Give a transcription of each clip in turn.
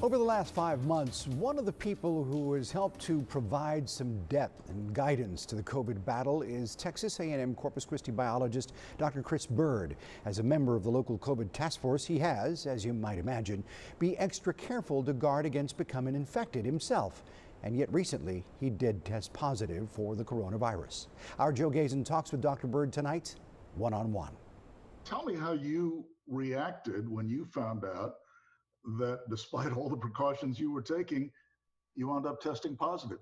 Over the last 5 months, one of the people who has helped to provide some depth and guidance to the COVID battle is Texas A&M Corpus Christi biologist Dr. Chris Bird. As a member of the local COVID task force, he has, as you might imagine, be extra careful to guard against becoming infected himself. And yet recently, he did test positive for the coronavirus. Our Joe Gazin talks with Dr. Bird tonight, one-on-one. Tell me how you reacted when you found out that despite all the precautions you were taking, you wound up testing positive.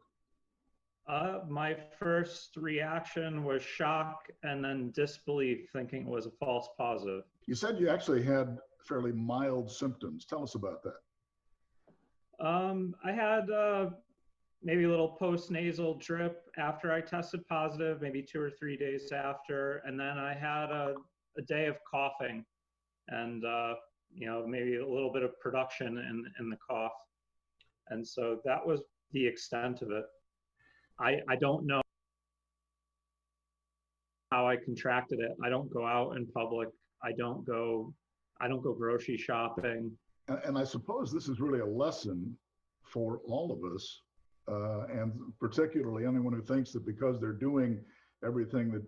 My first reaction was shock and then disbelief, thinking it was a false positive. You said you actually had fairly mild symptoms. Tell us about that. I had maybe a little post-nasal drip after I tested positive, maybe 2 or 3 days after, and then I had a day of coughing and maybe a little bit of production in the cough. And so that was the extent of it. I don't know how I contracted it. I don't go out in public. I don't go grocery shopping. And I suppose this is really a lesson for all of us, and particularly anyone who thinks that because they're doing everything that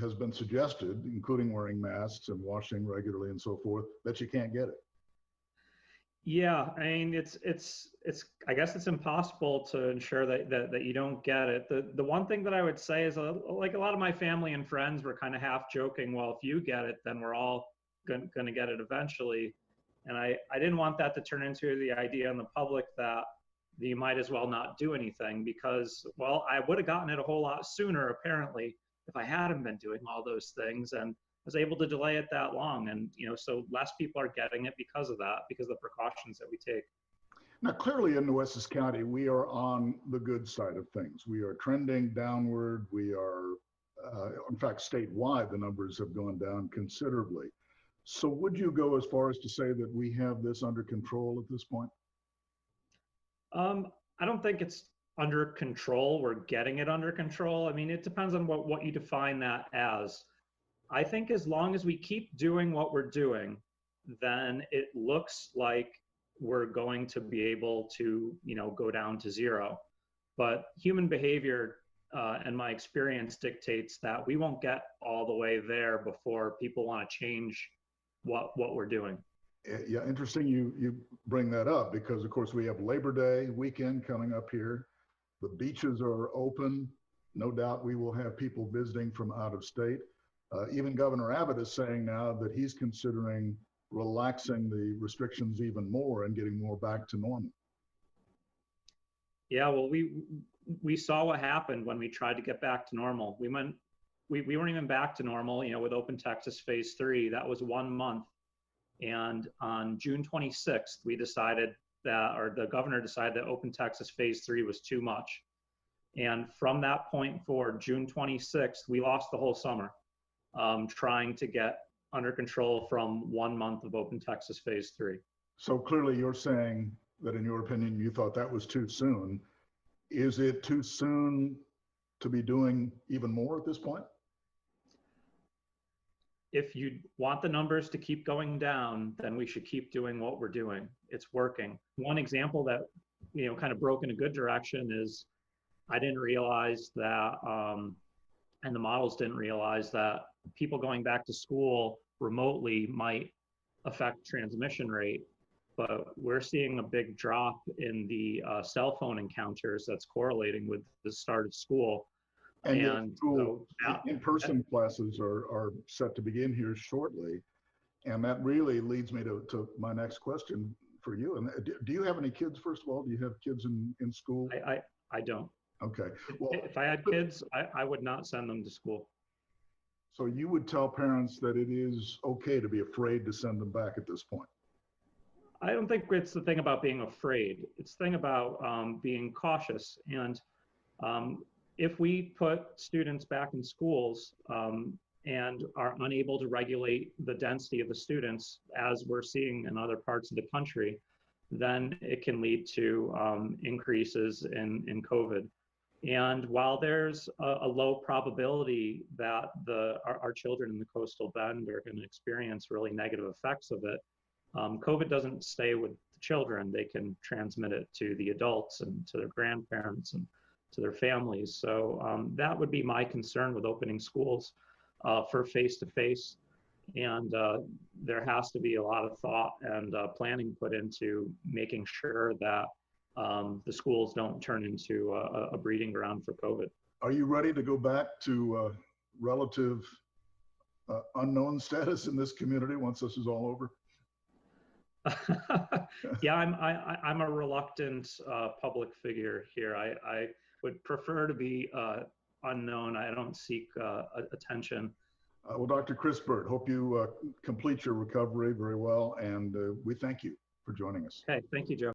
has been suggested, including wearing masks and washing regularly and so forth, that you can't get it. Yeah, I mean, it's I guess it's impossible to ensure that you don't get it. The one thing that I would say is like a lot of my family and friends were kind of half joking, well, if you get it, then we're all going to get it eventually. And I didn't want that to turn into the idea in the public that you might as well not do anything because, well, I would have gotten it a whole lot sooner, apparently, if I hadn't been doing all those things and was able to delay it that long. And, so less people are getting it because of that, because of the precautions that we take. Now, clearly in Nueces County, we are on the good side of things. We are trending downward. We are, in fact, statewide, the numbers have gone down considerably. So would you go as far as to say that we have this under control at this point? I don't think it's under control. We're getting it under control. I mean, it depends on what you define that as. I think as long as we keep doing what we're doing, then it looks like we're going to be able to, go down to zero. But human behavior and my experience dictates that we won't get all the way there before people want to change what we're doing. Yeah, interesting you bring that up because, of course, we have Labor Day weekend coming up here. The beaches are open. No doubt we will have people visiting from out of state. Even Governor Abbott is saying now that he's considering relaxing the restrictions even more and getting more back to normal. Yeah, well, we saw what happened when we tried to get back to normal. We weren't even back to normal, with Open Texas Phase 3. That was 1 month. And on June 26th, we decided that, or the governor decided that Open Texas Phase 3 was too much. And from that point forward, June 26th, we lost the whole summer trying to get under control from 1 month of Open Texas Phase 3. So clearly you're saying that in your opinion, you thought that was too soon. Is it too soon to be doing even more at this point? If you want the numbers to keep going down, then we should keep doing what we're doing. It's working. One example that, kind of broke in a good direction is I didn't realize that, and the models didn't realize that people going back to school remotely might affect transmission rate. But we're seeing a big drop in the cell phone encounters that's correlating with the start of school. And school, in-person classes are set to begin here shortly. And that really leads me to my next question for you. And do you have any kids, first of all? Do you have kids in school? I don't. Okay. Well, if I had kids, I would not send them to school. So you would tell parents that it is okay to be afraid to send them back at this point? I don't think it's the thing about being afraid. It's the thing about being cautious. And if we put students back in schools and are unable to regulate the density of the students, as we're seeing in other parts of the country, then it can lead to increases in COVID. And while there's a low probability that our children in the coastal bend are going to experience really negative effects of it, COVID doesn't stay with the children, they can transmit it to the adults and to their grandparents and to their families. So that would be my concern with opening schools for face-to-face. And there has to be a lot of thought and planning put into making sure that the schools don't turn into a breeding ground for COVID. Are you ready to go back to relative unknown status in this community once this is all over? Yeah, I'm a reluctant public figure here. I would prefer to be unknown. I don't seek attention. Well, Dr. Chris Bird, hope you complete your recovery very well, and we thank you for joining us. Okay, thank you, Joe.